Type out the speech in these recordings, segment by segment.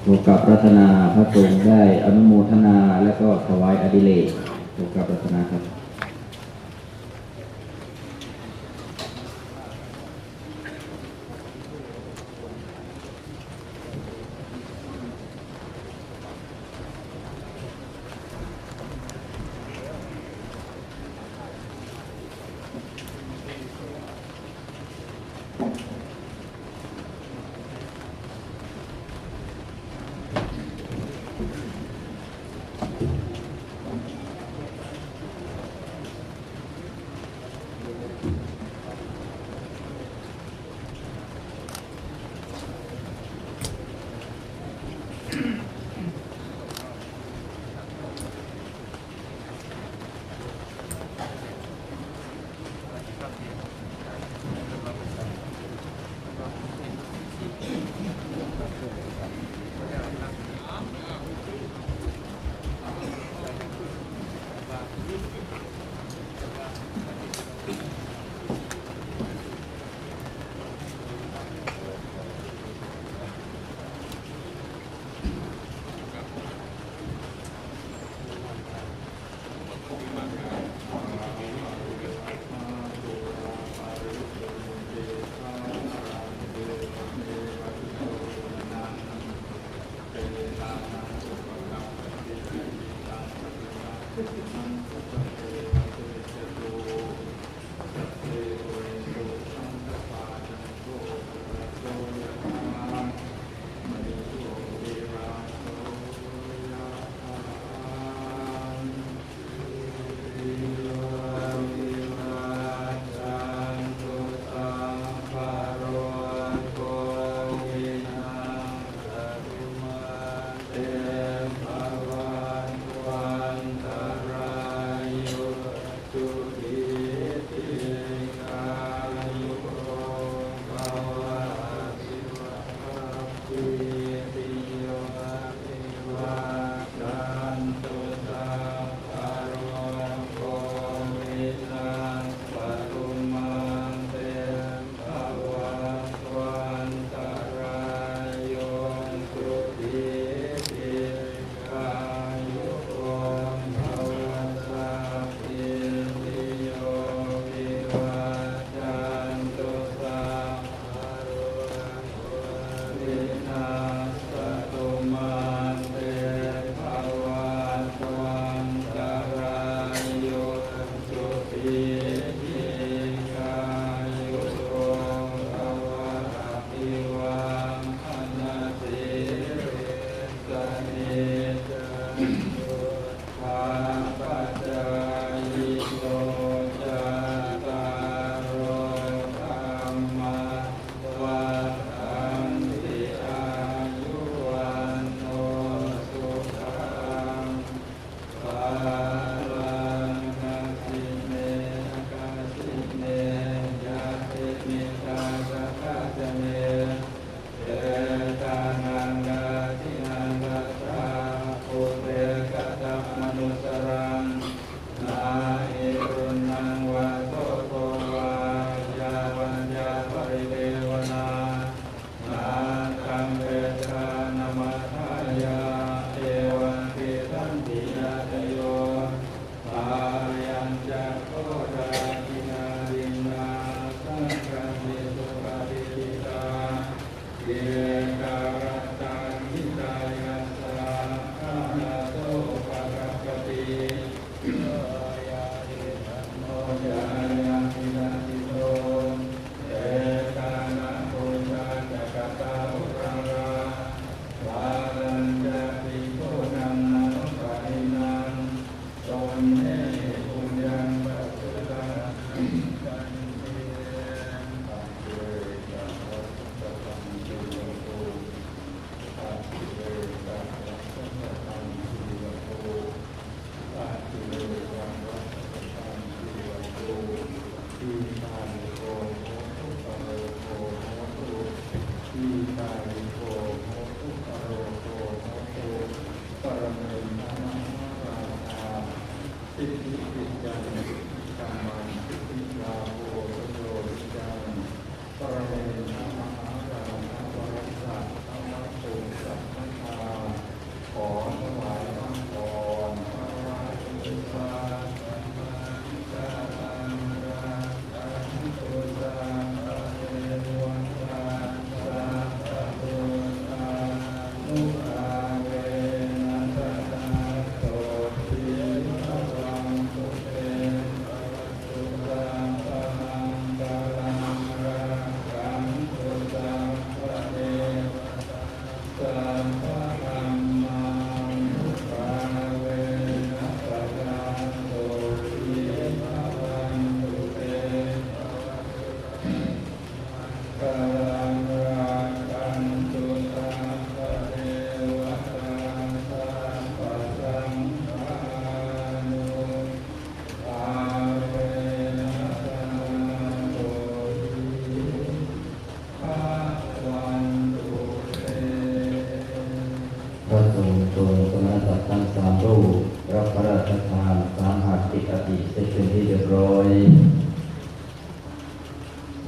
ขอกราบรัตนาพระสงฆ์ได้อนุโมทนาและก็ถวายอดิเรกขอกราบรัตนาครับ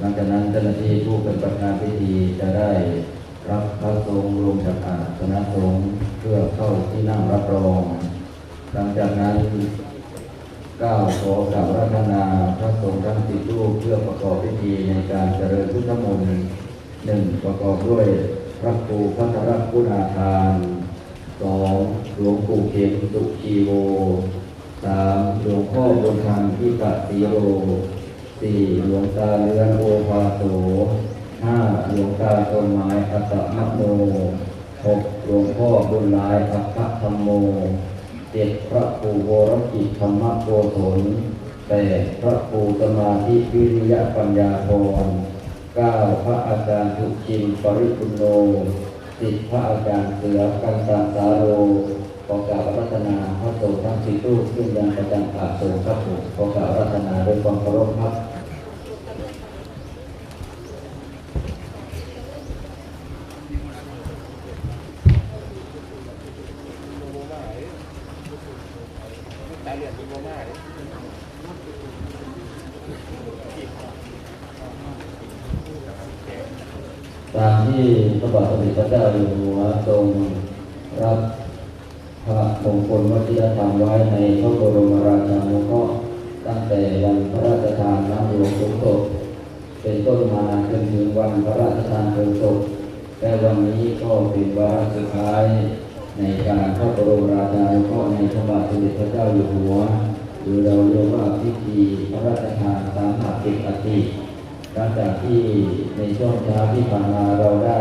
หลังจากนั้นเจ้าหน้าที่ผู้เป็นประธานพิธีจะได้รับพระสงฆ์ลงจากอาสนะสงฆ์เพื่อเข้าที่นั่งรับรองหลังจากนั้นก้าวขอกราบรัตนาพระสงฆ์ทั้ง10 รูปเพื่อประกอบพิธีในการเจริญพุทธมนต์1ประกอบด้วยพระครูพัทรคุณาทาน2หลวงปู่เข็มสุชีโว3หลวงพ่อบุญธรรมพิปัสสิโร4หลวงตาเรือนโอภาโส5หลวงตาต้นไม้อัตตมโม6หลวงพ่อบุญหลายอัปปะธรรมโม7พระครูวรกิจธรรมโกศล8พระครูสมาธิวิริยปัญญาพร9พระอาจารย์สุจินปริปุณโญ10พระอาจารย์เสือกันตสาโรขอกราบรัตนาพระสงฆ์ทั้ง10 รูปซึ่งยังประจำอาสนะครับผมขอกราบรัตนาด้วยความเคารพครับตามที่พระบาทสมเด็จพระเจ้าอยู่หัวทรงรับพระมงคลวชิรธรรมไว้ในพระบรมราชานุเคราะห์ตั้งแต่วันพระราชทานน้ำหลวงสูงสุดเป็นต้นมาจนถึงวันพระราชทานเพลิงศพและวันนี้ก็เป็นวาระสุดท้ายในการพระบรมราชานุเคราะห์ในพระบาทสมเด็จพระเจ้าอยู่หัวหรือเราเรียกว่าพิธีพระราชทานสามหาเอกอติหลังจากที่ในช่วงเช้าที่ผ่านมาเราได้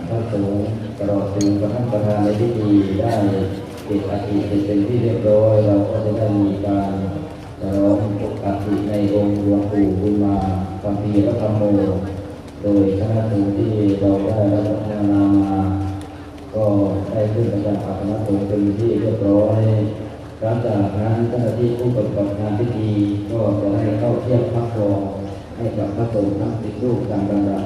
พระสงฆ์ตลอดถึงประธานในพิธีได้เอกอติเป็นที่เรียบร้อยเราก็จะได้มีการร้องอกอติในองค์หลวงปู่บุญมาคัมภีร์ธรรมโมโดยคณะสงฆ์ที่เราได้รับพัฒนามาก็ได้ขึ้นประจำอาสนะสงฆ์เป็นที่เรียบร้อยหลังจากนั้นเจ้าหน้าที่ผู้ปฏิบัติงานพิธีก็จะได้เข้าเทียบพระครองให้กับพระสงฆ์ทั้ง10 รูปตามลำดับ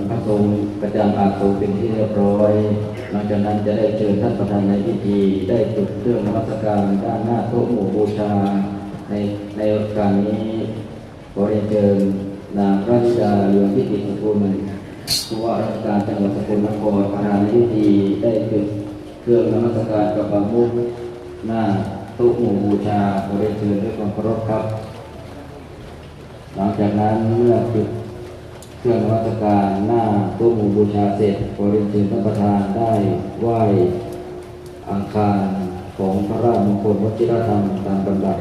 พระสงฆ์ประจำอาสนะเป็นที่เรียบร้อยหลังจากนั้นจะได้เชิญท่านประธานในพิธีได้จุดเครื่องนมัสการด้านหน้าโต๊ะหมู่บูชาในโอกาสนี้ขอเรียนเชิญนางพระธิดาเหลืองพิจิตรสกุลผู้ว่าราชการจังหวัดสกลนครประธานในพิธีได้จุดเครื่องนมัสการกับพระมุขหน้าโต๊ะหมู่บูชาขอเรียนเชิญด้วยความเคารพครับหลังจากนั้นเมื่อจุดเครื่องนมัสการหน้าโต๊ะหมู่บูชาเสร็จขอเรียนเชิญท่านประธานได้ไหว้อังคารของพระราชมงคลวชิรธรรมตามลำดับ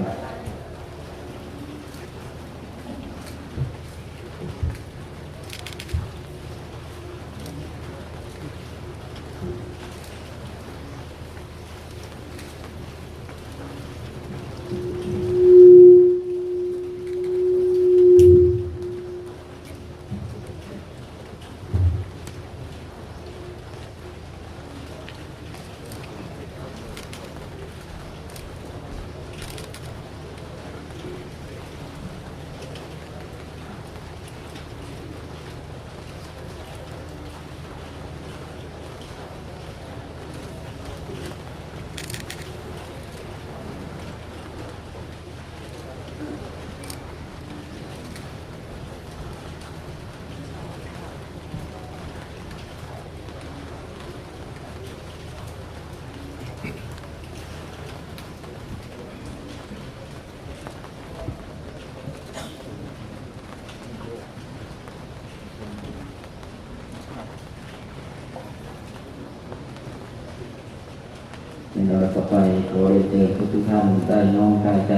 ในเราต่อไปขอเรียนเชิญทุกท่านได้น้อมกายใจ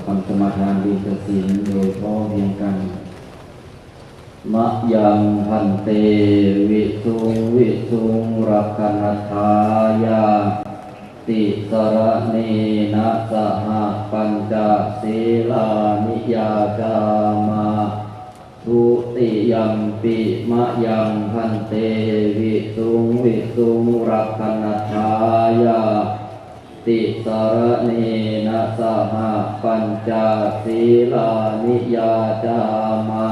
คำสมาทานวิปัสสนาโดยพร้อมเพรียงกัน มะยังพันเตวิสุงวิสุงรักขณทายาติสรเนนะสหปัญจศีลานิยาจามาทุติยัมปิมะยังพันเตวิสุงวิสุงรักขณทายาติสรเนนะสหปัญจศีลานิยาจามา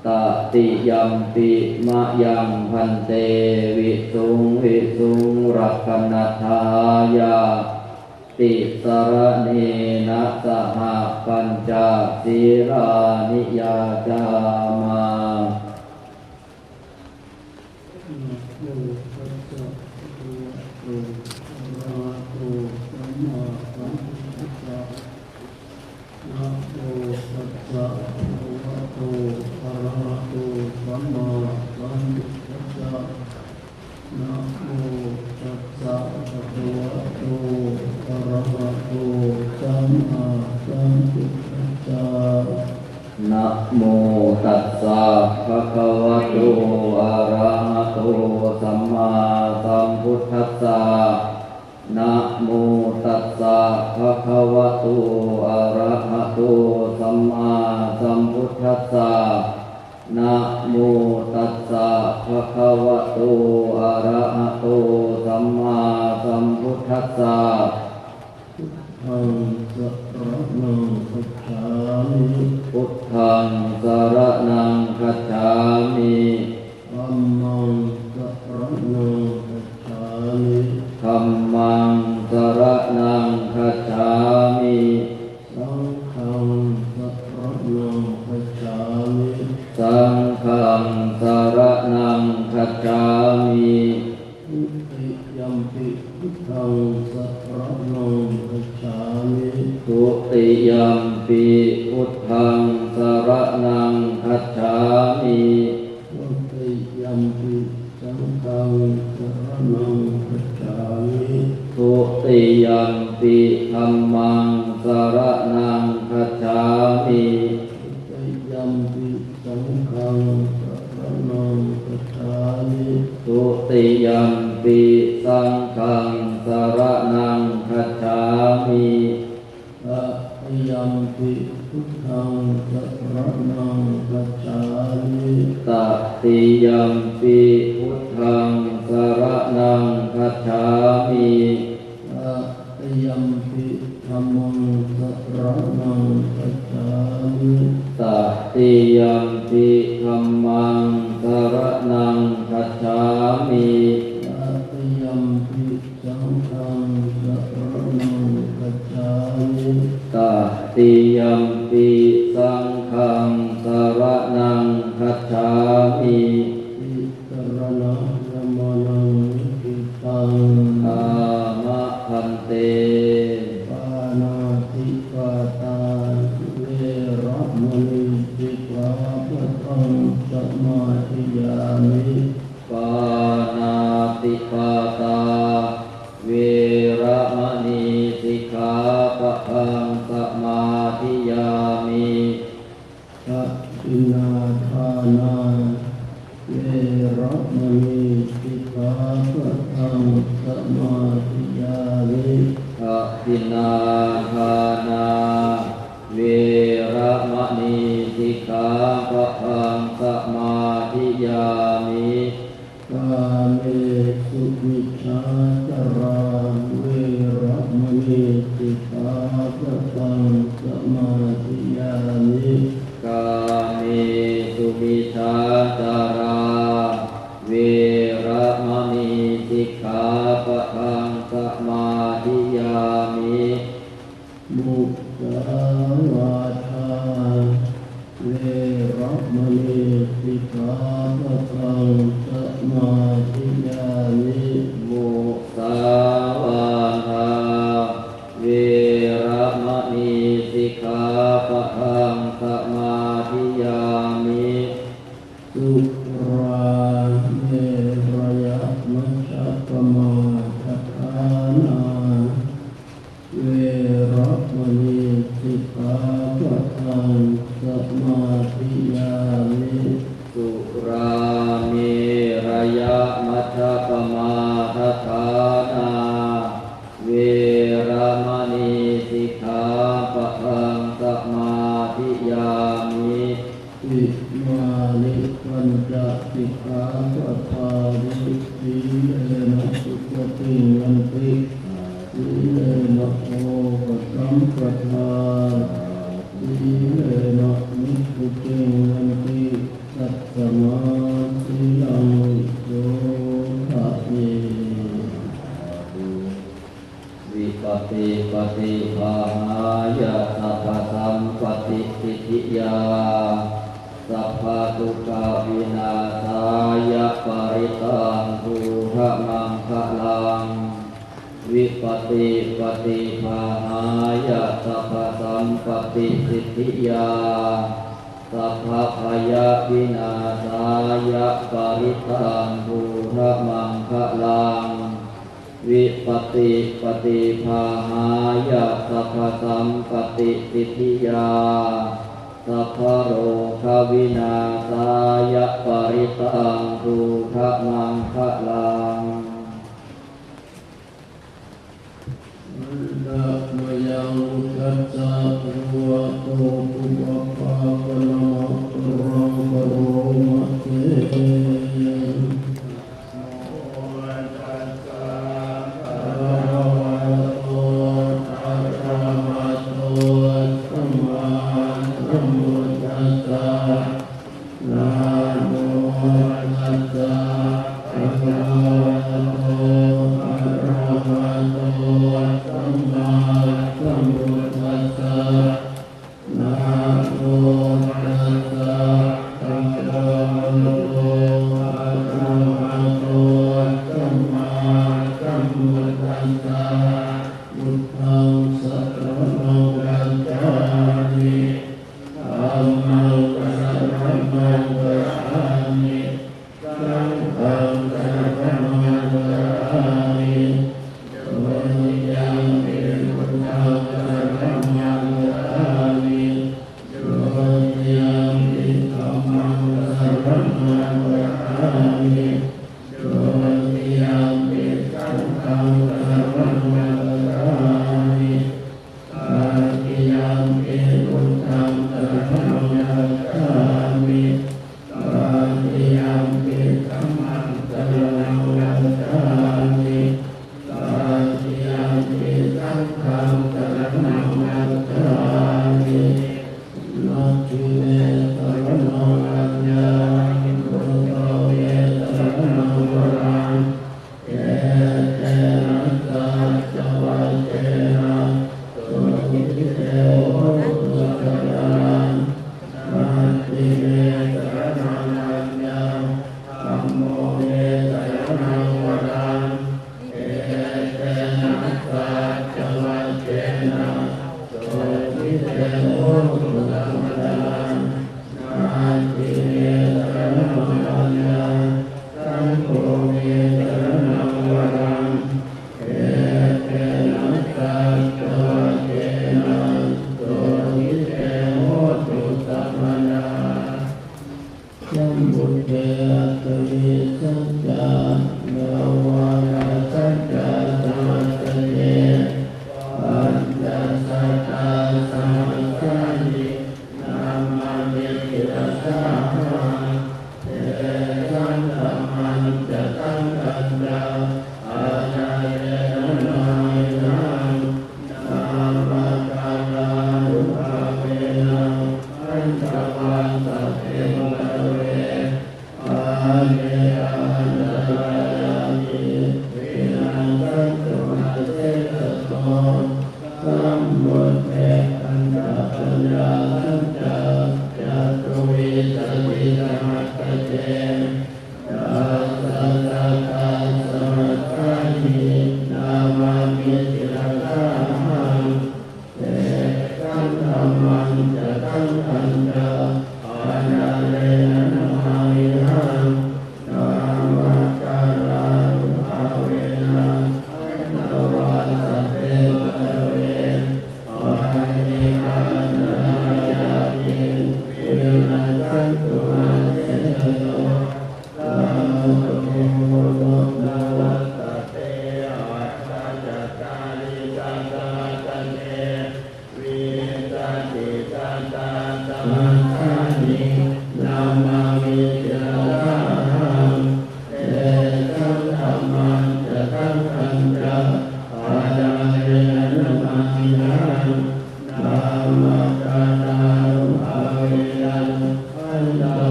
ตติยัมปิมะยังพันเตวิสุงวิสุงรักขณทายาติสรเนนะสหปัญจศีลานิยาจามานะโมตัสสะภะคะวะโตอะระหะโตสัมมาสัมพุทธัสสะนะโมตัสสะภะคะวะโตอะระหะโตสัมมาสัมพุทธัสสะนะโมตัสสะภะคะวะโตอะระหะโตสัมมาสัมพุทธัสสะพุทธังสรณังคัจฉามิธัมมังสรณังคัจฉามิธัมมังสรณังคัจฉามิสังฆังสรณังคัจฉามิสังฆังสรณังคัจฉามิทุติยัมปิพุทธังสรณังคัจฉามิทุติยัมปิพุทธังสรณังคัจฉามิทุติยัมปิสังฆังสรณังคัจฉามิทุติยัมปิธัมมังสรณังคัจฉามิทุติยัมปิสังฆังสรณังคัจฉามิทุติยัมปิสังฆังสรณังคัจฉามิยัมปิพุทธังสรณังคัจฉามิตติยัมปิพุทธังสรณังคัจฉามิตติยัมปิธัมมังสรณังคัจฉามิตติยัมปิธัมมังสรณังคัจฉามิตติยัมปิสังฆังสรณังคัจฉามิตติยัมปิสังฆังสรณังคัจฉามิติสรณะสัมมานังนิตังอามะพันเตปานาติปาตาเวระมณีสิกขาปะทังสมาธิยามิปานาติปาตาเวระมณีสิกขาปะทังสมาธิยามิทักขินาทานาเวระมณีสิกขาปะทังสมาธิยามิทักขินาทานาเวระมณีสิกขาปะทังสมาธิยามิกาเมสุมิชฌาจาราเวระมณีสิกขาปะทังสมาธิยามิกาเมสุมิชฌาจาราเวระมณีสิกขาปะทังสมาธิยามิมุสาวาทาเวระมณีสิกขาปะทังสมาธิยามิมุสาวาทาเวระมณีสิกขาปะทังสมาธิยามิสุราเมรยมัชฌัปมาทฐานาเวระมณีสิกขาปะทังสมาธิยามิ ปัญจสิกขาปัฏฐานิสีเลนะสุขติยันติสีเลนะโอปัสัมปทาสีเลนะนิพพุติยันติสัตตมาสีลังโสภะเยวิปติปฏิภาหายะสัพพสัมปติสิทธิยาสัพพทุกขวินาศายะปริตังทุกขมังคะลังวิปติปฏิภาหายะสัพพสัมปติสิทธิยาสัพพพยะวินาศายะปริตังทุกขมังคะลังวิปติปฏิภาหายะสัพพสัมปติสิทธิยาสัพพโรควินาศายะปริตังทุกขมังคะลังนะโมยังอุทธัสสะภะคะวะโตปุพพะภะนะมะตุรังกโรมะเต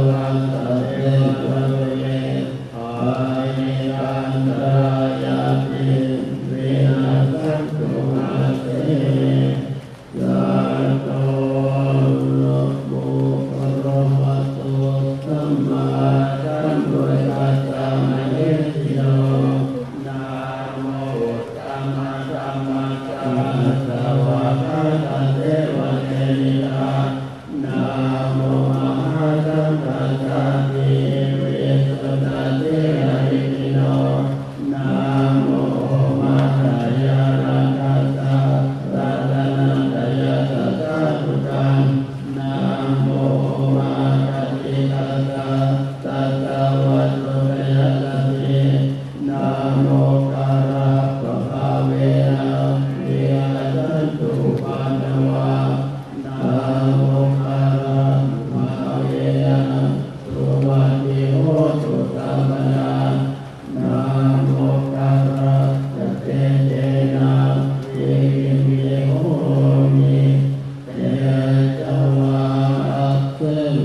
วังสัพเพปุเรอานิรันตรายาติวินาศตุมาเตยะโตโมปรมัตโตสัมมาสัมพุทธัสสะมะเนสิโนนะโมตัมมาสัมมาสัมพุทธัสสะวะคะตะเทวะเทนิลานะโมอะระหะโตสัมมาสัมพุทธัสสะเวสุตเตอะริติโนนะโมมาตายารัตตะรัตนันตยะสัตตะพุทธังนะโมมาตติตัสสะสัตตะวัตโตยะสัพพินะโมตัสสะภะคะเวนะวิหัสตุปะนะวะนะโมตัสสะภะคะเวนะสุวัตติโหตุสัมปนานะโมตัสสะสะเตเจนะวิริมิโหมิเตจวะเส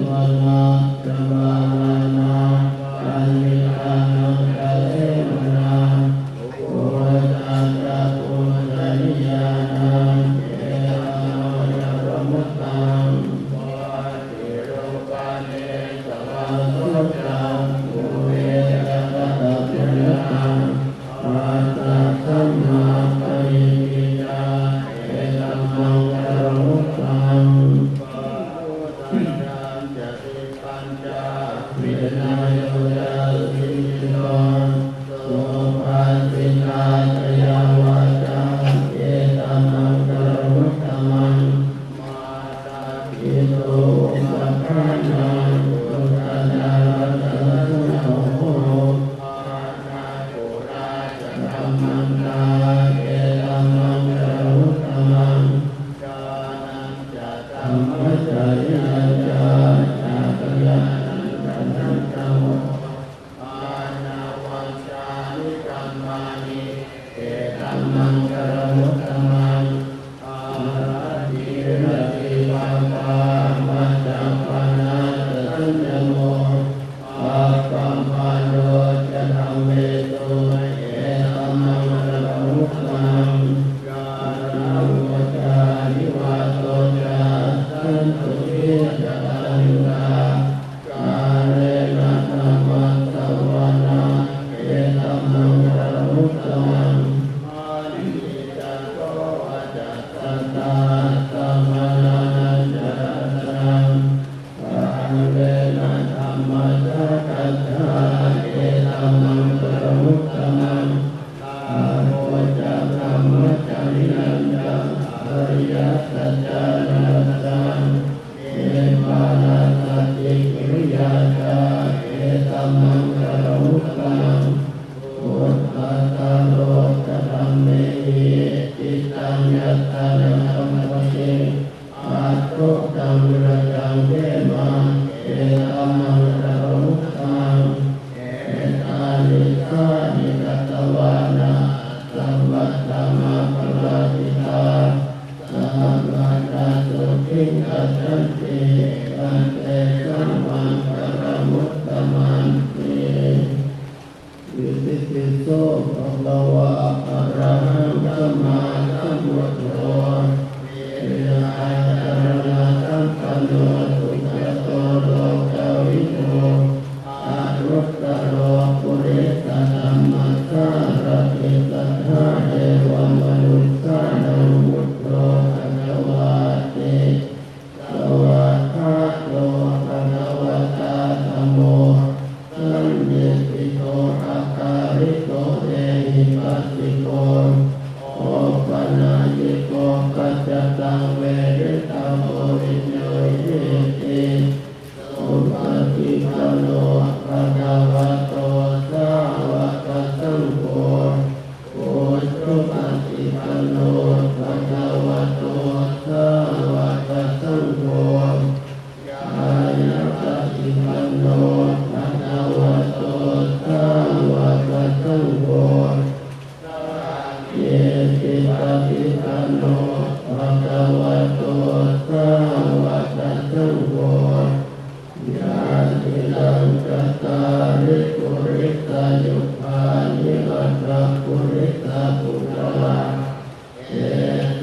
วนาจวานาปัญญานังกะเลวนาโอตัสสะโอตัสนิยานังเอตัมโมยะปะมุตตังวะติโรปะเนสวะสุตังโอเวตะตะปุญญาปัสสะสัมมาปะริยิตาเอตัมมังกะโรมุตตังปะโอตัสสะจะติปัญจวินัยโยยะสิโนโสภัสสินาตยาวาจาเอตัมมังกะโรมุตตังมาตาปิโตปะทานังอุตตะนาตัสสะโหอานาโกราชธัมมังนาเอตัมมังกะโรมุตตังกานังจะธัมมจาริยังจาจักยานันตนันตโมอานาวัญชานิกัมมานิเอตัมมังกะโรมุตตังอาราติระติปัปปามัจจัปปนาตสัญญโมอาปัมปันโนจะธัมเมโตเอตัมมังกะโรมุตตังกาลาวจานิวาโตจะสันตุทิจะตังกากาเลนะธัมมัสสวนาเอตัมมังกะโรมุตตังอานิจัตโตวัจจัตตาสัมมานานัจจตังกาเลนะธัมมัสสะกัจจาเอตัมมังกะโรมุตตังอาโมจะธัมมจาริยังจังอริยสัจจานัตตังเอมานาสติกิริยาจาเอตัมมังกะโรมุตตังพุทธัสสะโลกธัมเมหิจิตตังยัตตานังธัมมะเสอาตุตังวิรัจังเทมังเอตัมมังกะโรมุตตังเอตานิสานิกัตตวานาสัมมัตตมะปะลาติตาสัมมานาสุขิกัจจันติอันเตสัมมังกะโรมุตตังติวิสิทธิโสภะคะวะอะระหังสัมมาสัมพุทโธวิริยะจารณะสัมปันโนสุขโตโลกวิโตอารุตตโรปุริสธัมมัสสารติสัทธาเทวมนุสสานังพุทโธภะคะวะติสวากขาโตภะคะวะตาธัมโมสันนิสิโตอะคาริโตเต ตาริปุริตายุปานิอัตตปุริตาปุระลาเอ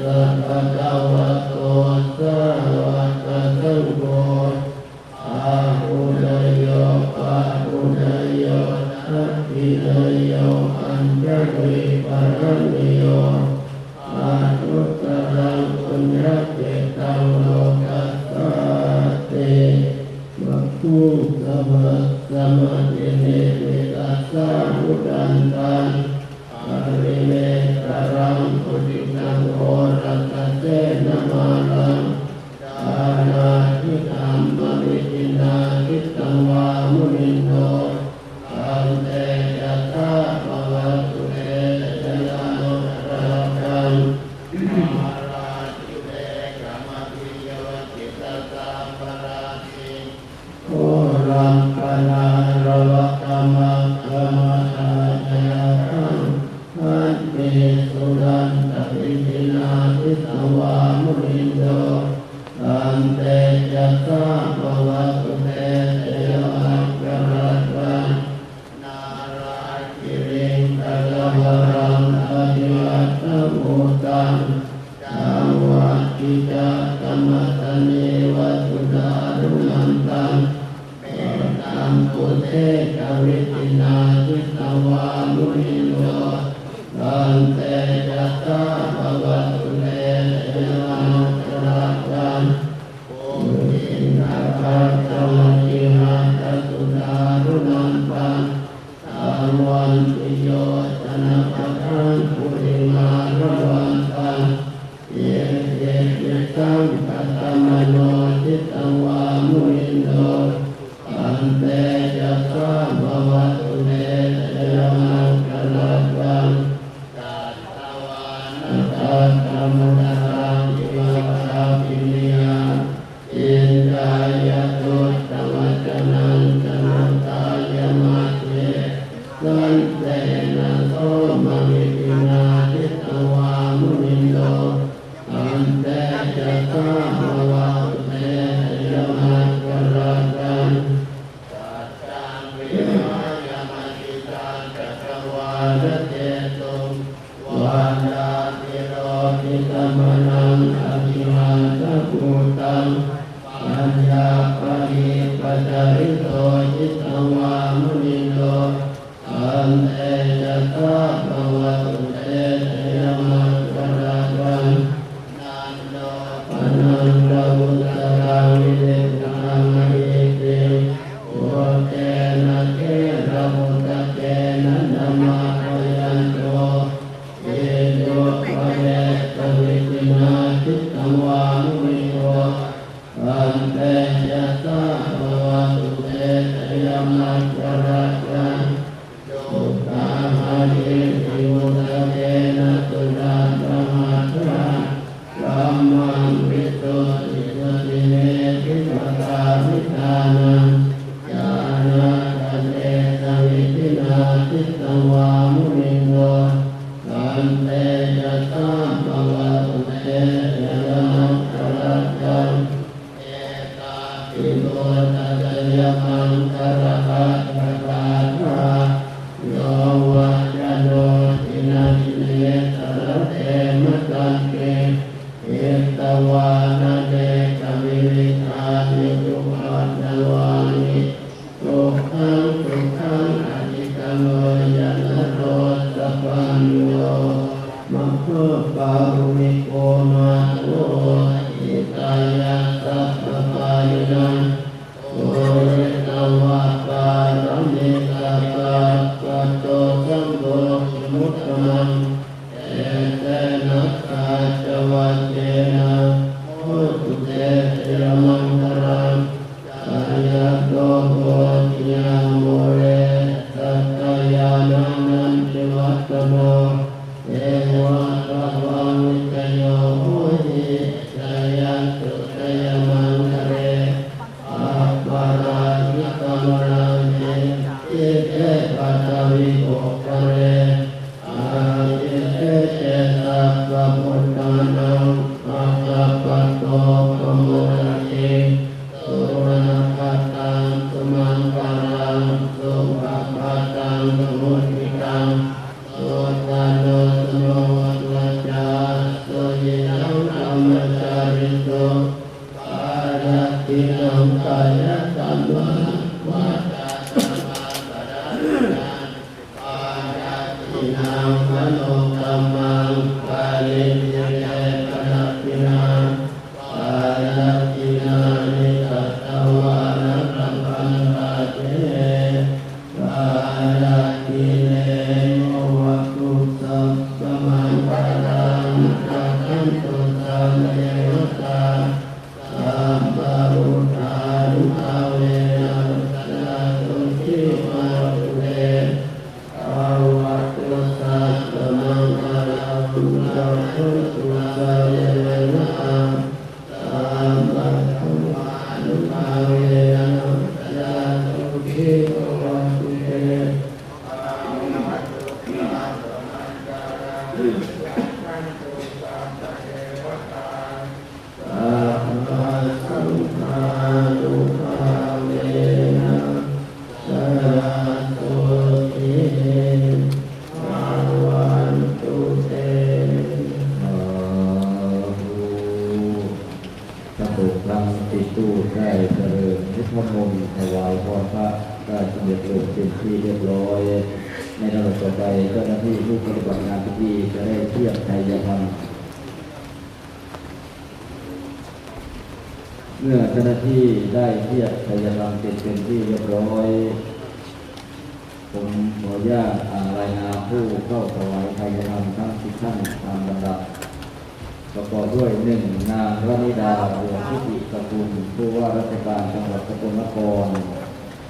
ตตะภะวะโตสาวกสังโฆอาหุนายโยปะหุนายโยทัพพินายโยอัญญริปะระนิโยอานุตตรังปุญญเจตังโลกัสสะเตมัคคุสมะสมะเตเนมิตัสสะมุดันตังอริเมตรังปุถิตังโอรัตเตนะมาลังอานาทิธัมมวิตินาทิตังวามุนิโนอันเตยัตถาภวตุเตชะยานุรักขังมาราติเตกรรมปิโยจิตตสัมปราติโอรัมปนาระวะกรรมะกรรมะทายาทังอันเตสุรันตวิตินาทิตังวามุนิโนอันเตยัตถาภวตุเตชะยานุรักขังนาราคิริงตะละวรังอภิวัตโมตังจังวัดกิจกรรมตเนวัตุดารุนันตังเอตัมปุเตกวิตินาทิตังวามุนิโนอันเตยัตถาภวตุเตชะยานุรักขังปุถินาคัตตมจิหัตถสุดารุนันตังสังวันติโยชนะปัฏฐานปุริมาระวันตังเยเยจิตังปัตตมโนจิตตังวามุนิโนอันเตยัสสะภวตุเตชะยานังกรัตตังตัตตวานัตตะมุตตังอิวะคาปิเนียอินทายะตุตตมัจจนังจนันตายะมัจเจสันเตนะโสมะวิตินาทิตังวามุนิโนอันเตยัสสะภวตุเตชะยานังกรัตตังสัจจังวิมายามติตังจักรวาลเจตุวาดาติโรติตัมมนังอภิวัตภูตังปัญญาปริปัจจาริโตจิตตังวามุนิโนอันเตยัสสะภวตุเตชะยานังกรัตตังนันโนปนันตวุตรังวิเดตังมหิติโอเตนะเทระมุตเตนะธัมมาปยันโตเยโยปะเวตวิตินาทิตังวามุนิโนอันเตยัสสะภวตุเตชะยานังกรัตตังสุตามานิติมุตเตนะสุดาธรรมะทะธัมมังวิสุทธิสติเนติปตาวิธานังญาณทันเตสวิตินาทิตังวามุนิโนอันเตยัสสะภวตุเตชะยานังกรัตตังเอตาปิโลตัสยะมังคารหัตถะกาถาโยวัจจโนทินาทิเนตระเตมะตังเกเอตวานะเดกวิริธานิจุปัฏฐวานิทุกขังทุกขังอนิจจังโยนะโรสัพพัญโยมัคคะปารุณิโกมาโตอิตายะสัพพปายินังโอเรตวะปารมิตาปัสสัตโตสัมโพธิมุตตมังเอเตนะกาจวัจเจนะโหตุเตชะยามังคารังกายะโตโหติยาโมเรสัตตยานังนันติวัตโนเอวะตะวังวิจโยโหติชะยะตุชะยามังคะเรอาปาราหิตมรังเยอิเตปัตตวิโภคะเรอาอิเตเจสัพพะพุทธานังอาคัปปะโตปะโมระเตสุรณคัตตังสุมังคารัง วันตุเตสังฆานุภาเวนะสรัสโตติวันตุเตพระบุตรทั้งติดตู้ได้เจริญพุทธมนต์ถวายพรพระได้สำเร็จลงเป็นที่เรียบร้อยในระดับต่อไปเจ้าหน้าที่ผู้ปฏิบัติงานพิธีจะได้เทียบไทยธรรมเมื่อเจ้าหน้าที่ได้เทียบไทยธรรมเป็นที่เรียบร้อยผมขออนุญาตรายงานผู้เข้าถวายไทยธรรมทั้ง10ท่านตามลำดับประกอบด้วย1นางวนิดาเหลืองทิติสกุลผู้ว่าราชการจังหวัดสกลนคร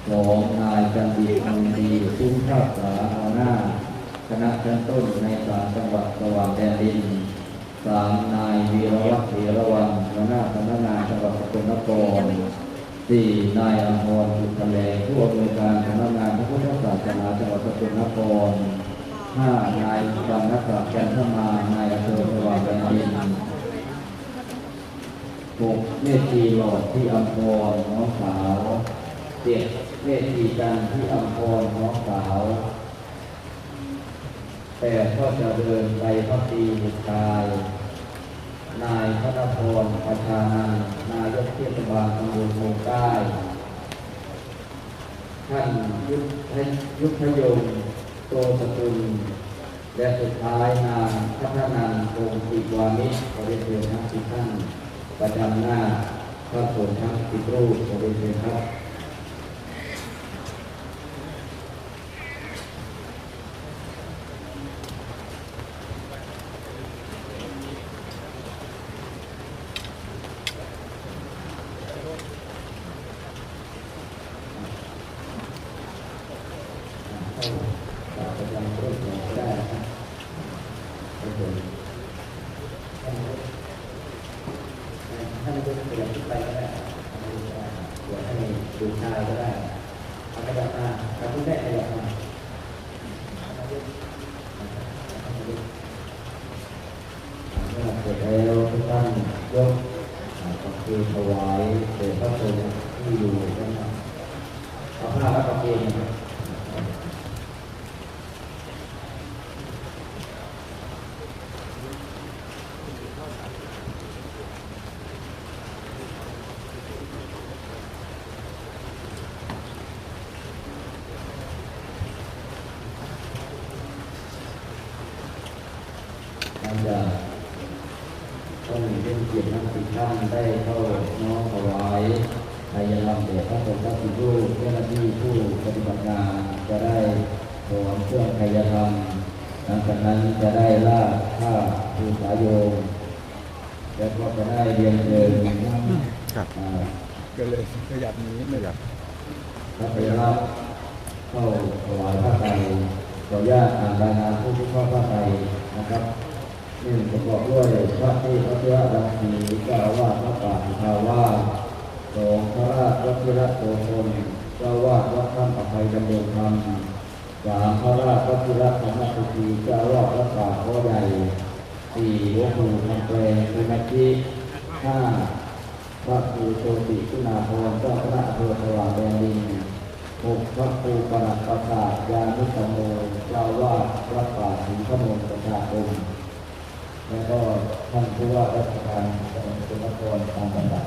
2นายจันดีอังดีผู้พิพากษาหัวหน้าคณะชั้นต้นในศาลจังหวัดสว่างแดนดิน3นายวีรวัฒน์วีรวังหัวหน้าสำนักงานจังหวัดสกลนคร4นายอภรณ์บุญทะเลผู้อำนวยการสำนักงานพระพุทธศาสนาจังหวัดสกลนคร5นายสุวรรณศักดิ์แก้วธมานายอำเภอสว่างแดนดิน6เมธีหลอดที่อัมพรน้องสาว7เมธีจันทร์ที่อัมพรน้องสาว8พ่อเจริญไปพักดีบุตรชายนายพระนพรประชานันท์นายกเทศบาลตำบลโพใต้ท่านยุทธยงโตสกุลและสุดท้ายนางพัฒนันท์คงศิวามิตรขอเรียนเชิญทั้ง10ท่านประจำหน้าพระสงฆ์ทั้ง10รูปขอเรียนเชิญครับประจำรูปได้ครับท่านจะเปลี่ยนไปก็ได้เดี๋ยวให้ดูชายก็ได้เอาไปแบบมาเอาคุณแม่ไปแบบมาเสร็จแล้วทุกท่านยกก็คือถวายเดชพระคุณที่อยู่นะครับเอาผ้าแล้วก็เกณฑ์นะครับจากต้องเรียนเกียรติทั้ง10ท่านได้เข้าน้อมถวายไทยธรรมแด่พระสงฆ์ทั้ง10รูปเจ้าหน้าที่ผู้ปฏิบัติงานจะได้ถวายเครื่องไทยธรรมหลังจากนั้นจะได้ลาผ้าภูษาโยมแล้วก็จะได้เรียนเชิญก็เลยขยับนี้ไม่หยับพระพยาเข้าถวายพระไตรขออนุญาตรายงานผู้ที่เข้าพระไตรนะครับประกอบด้วยพระเทพเจ้าดังสีเจ้าอาวาสพระป่าสุทาวาส2พระราชวชิรโสพลเจ้าอาวาสวัดถ้ำอภัยดำรงธรรม3พระราชวชิรธรรมสุธีเจ้าอาวาสวัดป่าข้อใหญ่4หลวงปู่คำแปลงเป็นนักที่5พระครูโชติคุณาภรณ์เจ้าคณะอำเภอสว่างแดนดิน6พระครูปนัดประสาทยานุสโมเจ้าอาวาสวัดป่าศรีพนมประชาคมแล้วก็ท่านผู้ว่าราชการจังหวัดสกลนครตามลำดับ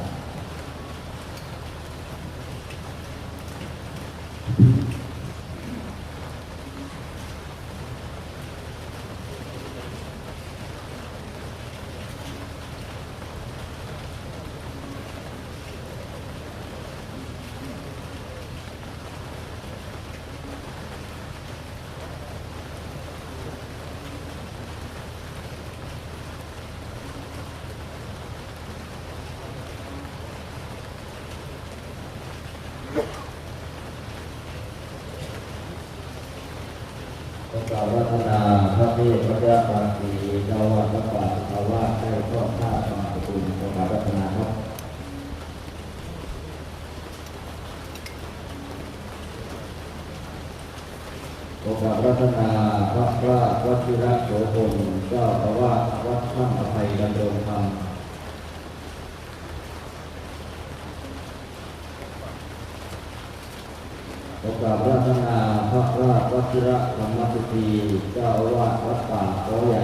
กล่าวรัตนาพระเทพพระเจ้าปางศรีเจ้าวัดพระป่าสุทาวาสได้ทอดผ้าสมาคมกล่าวรัตนาครับ โอกาสรัตนาพระราชวชิระโสพลเจ้าอาวาสวัดถ้ำอภัยดำรงธรรมโอกาสรัตนาพระราชวชิระธรรมสุธีเจ้าอาวาสวัดป่าเขาใหญ่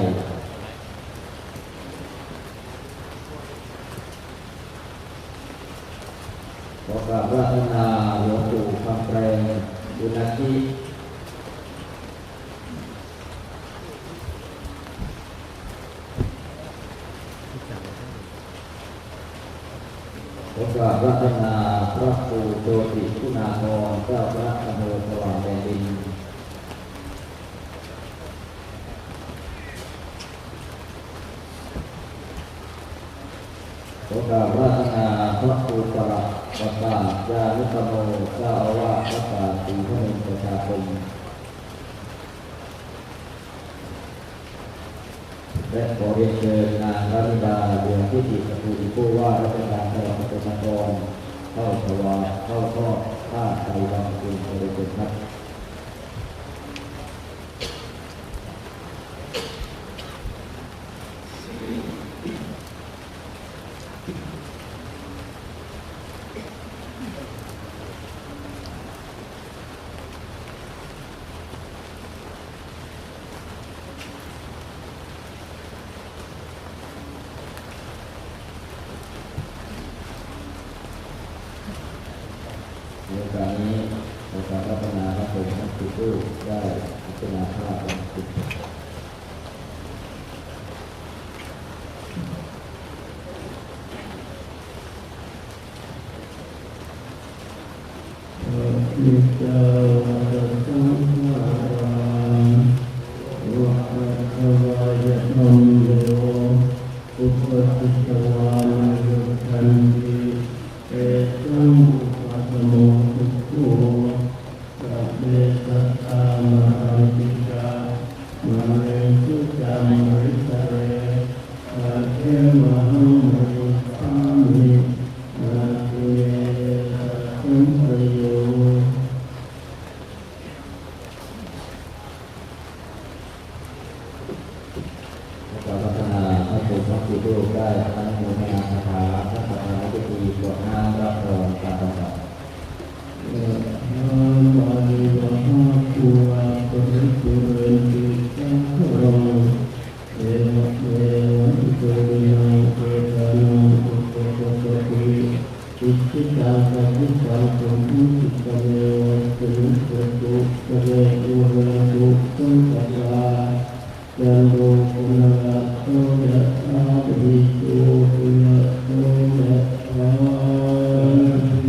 โอกาสรัตนาหลวงปู่คำแปลงบุญนาทีโอกาสรัตนาพระครูโจติคุณากรเจ้าพระอำเภอสว่างแดนดินโอกาสรัตนาพระครูประหลัดประกาศญาณุตโมเจ้าอาวาสวัดป่าศรีพนมประชาคมและขอเรียนเชิญนางรัตดาเดือนที่ติสกุลผู้ว่าราชการจังหวัดสกลนครเข้าถวายเข้าทอดผ้าไตรบางคุณบริสุทธิ์ครับในโอกาสนี้โอกาสรัตนาพระสงฆ์ทั้งสิบรูปได้พัฒนาภาพเป็นสิบนิจจาวัฏสังขารวัฏวายะนมโยอุปติสวานายุทันติเอตังอุปัสโมทุกโขสัพเพสัตตามหันติกามะเรสุจัมริสเรสัพเพมหังมริสามินาทิเยสัพพุทธโยพัฒนาพระสงฆ์ทั้งสิบรูปได้ทั้งโมทนาคาถาพระคาถาพิธีกรวดน้ำรับรองการประกาศบาลีวะหะภูอาปริปุเรนติสังขโรเอวะเมวะอิโตวินังเอตานังอุปปปติอิจิตังสัพพิสังตุมุติตะเมวะตุสัตตุตะเรอุเรตุสังกัลลายันโตปุณะโตยะธาปิโตปุณะโตยะธาเ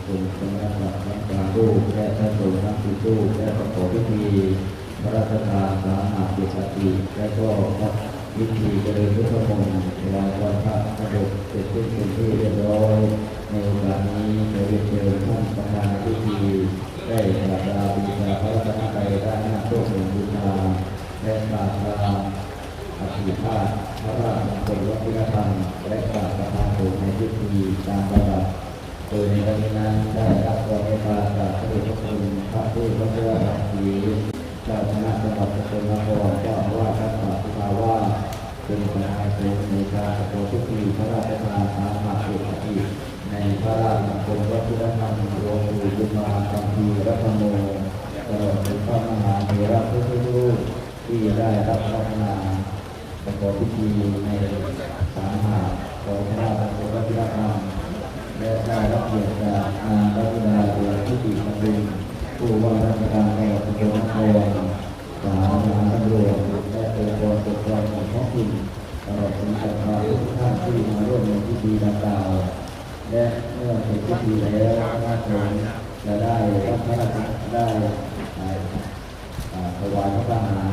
คุณสำนักหลักทั้งสามรูปและพระสงฆ์ทั้งสี่รูปและประกอบพิธีพระราชทานสาหาปิสติและก็พิธีเจริญพุทธมนต์ถวายพระพระดกเสร็จสิ้นเป็นที่เรียบร้อยในโอกาสนี้ขอเรียนเชิญท่านประธานพิธีได้กราบลาบูชาพระรัตนตรัยด้านหน้าโต๊ะหมู่บูชาและกราบลาอภิธาพระราชมงคลวัฒนธรรมและกราบประธานสงฆ์ในพิธีตามระดับโดยในวันนั้นได้รับความเมตตาจากพระเดชพระคุณพระผู้พระเจ้าราชสีเจ้าคณะจังหวัดสกลนครเจ้าอาวาสวัดป่าสุทาวาสเป็นประธานสงฆ์ในการประกอบพิธีพระราชทานสาหาปิสติในพระราชมงคลวัฒนธรรมหลวงปู่บุญมาคัมภีร์รัตโนตลอดถึงพระมหาเถระพุทธรูปที่ได้รับพระนามประกอบพิธีในสาหาของพระราชมงคลวัฒนธรรมและได้รับเกียรติจากนางรัตนาเดชทิติบำรุงผู้ว่าราชการจังหวัดสกลนครสาธารณตำรวจและองค์กรปกครองของท้องถิ่นตลอดถึงศรัทธาทุกท่านที่มาร่วมในพิธีดังกล่าวและเมื่อเสร็จพิธีแล้วคณะสงฆ์จะได้รับพระราชได้ถวายพระทหาร